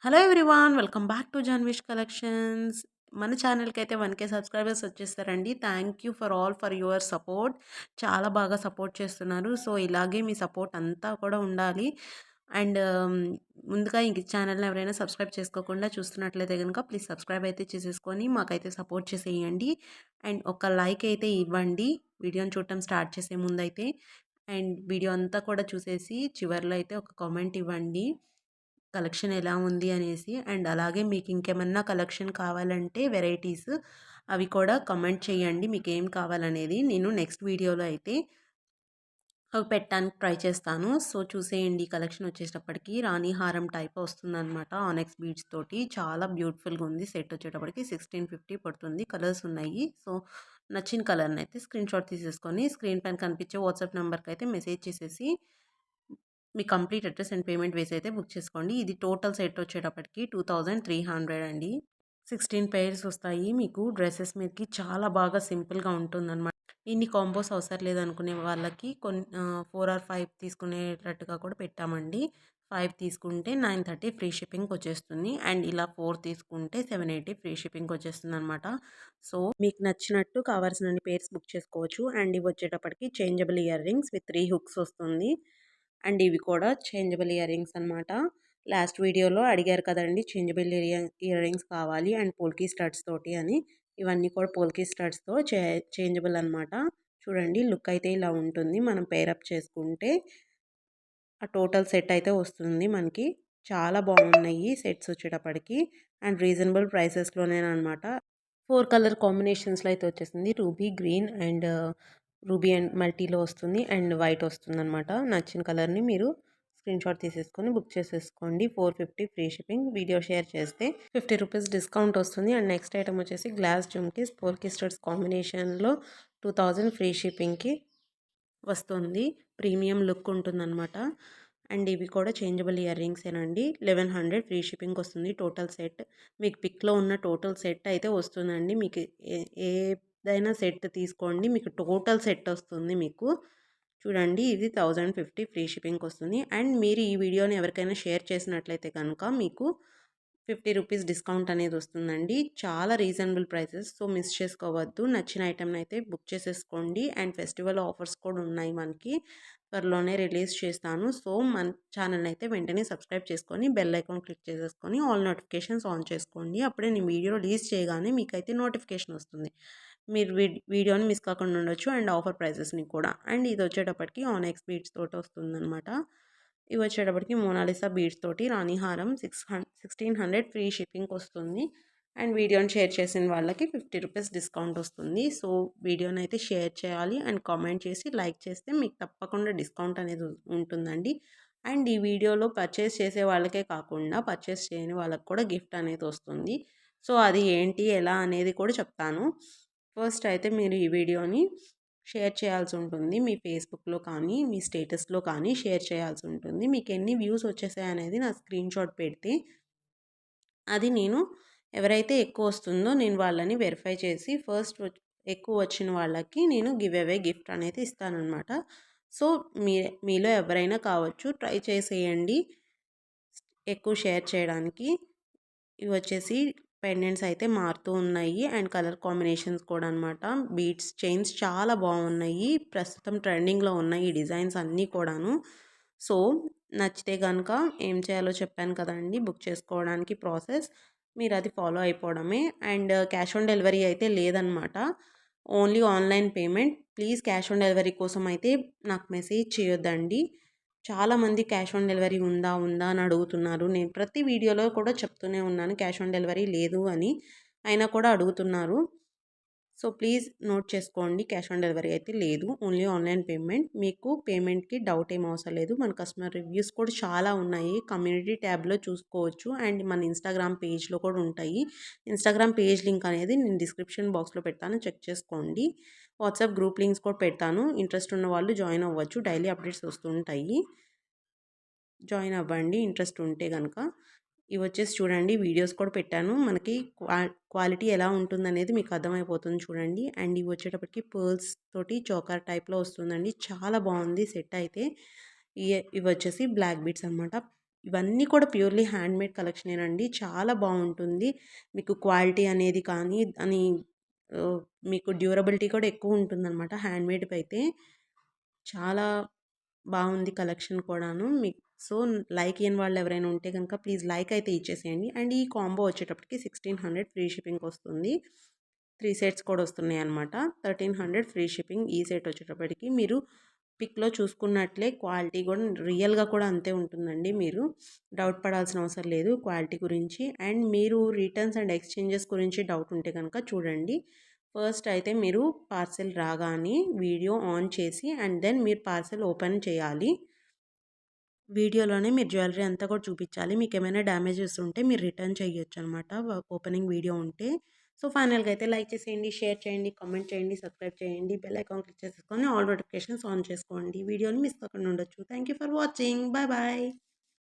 Hello everyone welcome back to Janvish collections. మన ఛానల్కి అయితే 1K సబ్స్క్రైబర్స్ వచ్చేస్తారండి. Thank you for all for your support. చాలా బాగా సపోర్ట్ చేస్తున్నారు. సో ఇలాగే మీ సపోర్ట్ అంతా కూడా ఉండాలి. అండ్ ముందుగా ఈ ఛానల్ని ఎవరైనా సబ్స్క్రైబ్ చేసుకోకుండా చూస్తున్నట్లయితే కనుక ప్లీజ్ సబ్స్క్రైబ్ అయితే చేసేసుకొని మాకైతే సపోర్ట్ చేసేయండి. అండ్ ఒక లైక్ అయితే ఇవ్వండి వీడియోని చూడటం స్టార్ట్ చేసే ముందైతే. అండ్ వీడియో అంతా కూడా చూసేసి చివర్లో అయితే ఒక కామెంట్ ఇవ్వండి కలెక్షన్ ఎలా ఉంది అనేసి. అండ్ అలాగే మీకు ఇంకేమన్నా కలెక్షన్ కావాలంటే వెరైటీస్ అవి కూడా కమెంట్ చేయండి మీకు ఏం కావాలనేది. నేను నెక్స్ట్ వీడియోలో అయితే అవి పెట్టడానికి ట్రై చేస్తాను. సో చూసేయండి కలెక్షన్ వచ్చేటప్పటికి రాణి హారం టైప్ వస్తుందన్నమాట. ఆనెక్స్ బీడ్స్ తోటి చాలా బ్యూటిఫుల్గా ఉంది. సెట్ వచ్చేటప్పటికి 1650 పడుతుంది. కలర్స్ ఉన్నాయి. సో నచ్చిన కలర్ని అయితే స్క్రీన్ షాట్ తీసేసుకొని స్క్రీన్ పైన కనిపించే వాట్సాప్ నెంబర్కి అయితే మెసేజ్ చేసేసి మీ కంప్లీట్ అడ్రస్ అండ్ పేమెంట్ వేసి అయితే బుక్ చేసుకోండి. ఇది టోటల్ సెట్ వచ్చేటప్పటికి 2300 అండి. 16 పెయిర్స్ వస్తాయి మీకు. డ్రెస్సెస్ మీదకి చాలా బాగా సింపుల్గా ఉంటుందన్నమాట. ఇన్ని కాంబోస్ అవసరం లేదనుకునే వాళ్ళకి కొన్ని 4 ఆర్ 5 తీసుకునేటట్టుగా కూడా పెట్టామండి. 5 తీసుకుంటే 930 ఫ్రీ షిప్పింగ్ వచ్చేస్తుంది. అండ్ ఇలా 4 తీసుకుంటే 780 ఫ్రీ షిప్పింగ్ వచ్చేస్తుంది అనమాట. సో మీకు నచ్చినట్టు కావాల్సిన పేర్స్ బుక్ చేసుకోవచ్చు. అండ్ ఇవి వచ్చేటప్పటికి changeable ear rings with 3 hooks వస్తుంది. అండ్ ఇవి కూడా చేంజబుల్ ఇయర్ రింగ్స్ అనమాట. లాస్ట్ వీడియోలో అడిగారు కదండి చేంజబుల్ ఇయర్ రింగ్స్ కావాలి అండ్ పోల్కీ స్టడ్స్ తోటి అని. ఇవన్నీ కూడా పోల్కీ స్టడ్స్తో చేంజబుల్ అనమాట. చూడండి లుక్ అయితే ఇలా ఉంటుంది. మనం పేరప్ చేసుకుంటే ఆ టోటల్ సెట్ అయితే వస్తుంది మనకి. చాలా బాగున్నాయి సెట్స్ వచ్చేటప్పటికి. అండ్ రీజనబుల్ ప్రైసెస్లోనేనమాట. 4 కలర్ కాంబినేషన్స్లో అయితే వచ్చేసింది. Ruby, green and ruby and మల్టీలో వస్తుంది. అండ్ వైట్ వస్తుందన్నమాట. నచ్చిన కలర్ని మీరు స్క్రీన్ షాట్ తీసేసుకొని బుక్ చేసేసుకోండి. 450 ఫ్రీ షిప్పింగ్. వీడియో షేర్ చేస్తే 50 రూపీస్ డిస్కౌంట్ వస్తుంది. అండ్ నెక్స్ట్ ఐటమ్ వచ్చేసి గ్లాస్ జుమ్కీస్ పోల్కి స్టడ్స్ కాంబినేషన్లో 2000 ఫ్రీ షిప్పింగ్కి వస్తుంది. ప్రీమియం లుక్ ఉంటుందన్నమాట. అండ్ ఇవి కూడా చేంజబుల్ ఇయర్ రింగ్సేనండి. 1100 ఫ్రీ షిప్పింగ్ వస్తుంది టోటల్ సెట్. మీకు పిక్లో ఉన్న టోటల్ సెట్ అయితే వస్తుందండి. మీకు ఏదైనా సెట్ తీసుకోండి మీకు టోటల్ సెట్ వస్తుంది మీకు. చూడండి ఇది 1050 ఫ్రీ షిప్పింగ్కి వస్తుంది. అండ్ మీరు ఈ వీడియోని ఎవరికైనా షేర్ చేసినట్లయితే కనుక మీకు 50 రూపీస్ డిస్కౌంట్ అనేది వస్తుందండి. చాలా రీజనబుల్ ప్రైసెస్. సో మిస్ చేసుకోవద్దు. నచ్చిన ఐటెంని అయితే బుక్ చేసేసుకోండి. అండ్ ఫెస్టివల్ ఆఫర్స్ కూడా ఉన్నాయి మనకి. త్వరలోనే రిలీజ్ చేస్తాను. సో మన ఛానల్ని అయితే వెంటనే సబ్స్క్రైబ్ చేసుకొని బెల్ ఐకాన్ క్లిక్ చేసేసుకొని ఆల్ నోటిఫికేషన్స్ ఆన్ చేసుకోండి. అప్పుడే నేను వీడియో రిలీజ్ చేయగానే మీకైతే నోటిఫికేషన్ వస్తుంది. మీరు వీడియోని మిస్ కాకుండా ఉండొచ్చు. అండ్ ఆఫర్ ప్రైజెస్ని కూడా. అండ్ ఇది వచ్చేటప్పటికి ఆనెక్స్ బీడ్స్ తోటి వస్తుందన్నమాట. ఇవి వచ్చేటప్పటికి మోనాలిసా బీడ్స్ తోటి రాణి హారం 1600 ఫ్రీ షిప్పింగ్కి వస్తుంది. అండ్ వీడియోని షేర్ చేసిన వాళ్ళకి 50 రూపీస్ డిస్కౌంట్ వస్తుంది. సో వీడియోని అయితే షేర్ చేయాలి అండ్ కామెంట్ చేసి లైక్ చేస్తే మీకు తప్పకుండా డిస్కౌంట్ అనేది ఉంటుందండి. అండ్ ఈ వీడియోలో పర్చేస్ చేసే వాళ్ళకే కాకుండా పర్చేస్ చేయని వాళ్ళకి కూడా గిఫ్ట్ అనేది వస్తుంది. సో అది ఏంటి ఎలా అనేది కూడా చెప్తాను. ఫస్ట్ అయితే మీరు ఈ వీడియోని షేర్ చేయాల్సి ఉంటుంది. మీ ఫేస్బుక్లో కానీ మీ స్టేటస్లో కానీ షేర్ చేయాల్సి ఉంటుంది. మీకు ఎన్ని వ్యూస్ వచ్చేసాయి అనేది నా స్క్రీన్ షాట్ పెడితే అది నేను ఎవరైతే ఎక్కువ వస్తుందో నేను వాళ్ళని వెరిఫై చేసి ఫస్ట్ ఎక్కువ వచ్చిన వాళ్ళకి నేను గివ్ అవే గిఫ్ట్ అనేది ఇస్తానన్నమాట. సో మీలో ఎవరైనా కావచ్చు ట్రై చేసేయండి ఎక్కువ షేర్ చేయడానికి. ఇవి వచ్చేసి పెండెంట్స్ అయితే మారుతూ ఉన్నాయి అండ్ కలర్ కాంబినేషన్స్ కూడా అనమాట. బీడ్స్ చైన్స్ చాలా బాగున్నాయి. ప్రస్తుతం ట్రెండింగ్లో ఉన్నాయి ఈ డిజైన్స్ అన్నీ కూడాను. సో నచ్చితే కనుక ఏం చేయాలో చెప్పాను కదండి బుక్ చేసుకోవడానికి ప్రాసెస్. మీరు అది ఫాలో అయిపోవడమే. అండ్ క్యాష్ ఆన్ డెలివరీ అయితే లేదనమాట. Only online payment. Please cash on delivery కోసం అయితే నాకు మెసేజ్ చేయొద్దండి. చాలామంది క్యాష్ ఆన్ డెలివరీ ఉందా ఉందా అని అడుగుతున్నారు. నేను ప్రతి వీడియోలో కూడా చెప్తూనే ఉన్నాను క్యాష్ ఆన్ డెలివరీ లేదు అని. అయినా కూడా అడుగుతున్నారు. సో ప్లీజ్ నోట్ చేసుకోండి క్యాష్ ఆన్ డెలివరీ అయితే లేదు. Only online payment. మీకు పేమెంట్కి డౌట్ ఏం అవసరం లేదు. మన కస్టమర్ రివ్యూస్ కూడా చాలా ఉన్నాయి. కమ్యూనిటీ ట్యాబ్లో చూసుకోవచ్చు. అండ్ మన ఇన్స్టాగ్రామ్ పేజ్లో కూడా ఉంటాయి. ఇన్స్టాగ్రామ్ పేజ్ లింక్ అనేది నేను డిస్క్రిప్షన్ బాక్స్లో పెడతాను చెక్ చేసుకోండి. వాట్సాప్ గ్రూప్ లింక్స్ కూడా పెడతాను. ఇంట్రెస్ట్ ఉన్న వాళ్ళు జాయిన్ అవ్వచ్చు. డైలీ అప్డేట్స్ వస్తుంటాయి. జాయిన్ అవ్వండి ఇంట్రెస్ట్ ఉంటే కనుక. ఇవి వచ్చేసి చూడండి వీడియోస్ కూడా పెట్టాను. మనకి క్వాలిటీ ఎలా ఉంటుందనేది మీకు అర్థమైపోతుంది చూడండి. అండ్ ఇవి వచ్చేటప్పటికి పర్ల్స్ తోటి చోకర్ టైప్లో వస్తుందండి. చాలా బాగుంది సెట్ అయితే. ఇవి వచ్చేసి బ్లాక్ బీడ్స్ అనమాట. ఇవన్నీ కూడా ప్యూర్‌లీ హ్యాండ్‌మేడ్ కలెక్షనేనండి. చాలా బావుంటుంది. మీకు క్వాలిటీ అనేది కానీ అని ఆహ్, మీకు డ్యూరబిలిటీ కూడా ఎక్కువుంటుందనమాట హ్యాండ్‌మేడ్‌వయితే. చాలా బావుంది కలెక్షన్ కూడాను. సో, లైక్ ఇయ్యని వాళ్ళెవరైనా ఉంటే గనక ప్లీజ్ లైక్ అయితే ఇచ్చేసేయండి. అండ్ ఈ కాంబో వచ్చేటప్పటికి 1600 ఫ్రీ షిప్పింగ్‌కొస్తుంది. 3 సెట్స్ కూడా వస్తున్నాయన్నమాట. 1300 ఫ్రీ షిప్పింగ్ ఈ సెట్ వచ్చేటప్పటికి. మీరు పిక్‌లో చూసుకున్నట్లే క్వాలిటీ కూడా రియల్‌గా కూడా అంతే ఉంటుందండి. మీరు డౌట్ పడాల్సిన అవసరం లేదు క్వాలిటీ గురించి. అండ్ మీరు రిటర్న్స్ అండ్ ఎక్స్‌చేంజెస్ గురించి డౌట్ ఉంటే గనక చూడండి. ఫస్ట్ అయితే మీరు పార్సెల్ రాగానే వీడియో ఆన్ చేసి అండ్ దెన్ మీరు పార్సెల్ ఓపెన్ చేయాలి. వీడియోలోనే మీరు జ్యువెలరీ అంతా కూడా చూపించాలి. మీకేమైనా డ్యామేజెస్ ఉంటే మీరు రిటర్న్ చేయొచ్చనమాట. ఓపెనింగ్ వీడియో ఉంటే. సో, ఫైనల్‌గా అయితే లైక్ చేసేయండి, షేర్ చేయండి, కామెంట్ చేయండి, సబ్స్క్రైబ్ చేయండి. బెల్ ఐకాన్ క్లిక్ చేసేసుకొని ఆల్ నోటిఫికేషన్స్ ఆన్ చేసుకోండి. వీడియోని మిస్ కాకుండా ఉండొచ్చు. Thank you for watching. Bye bye.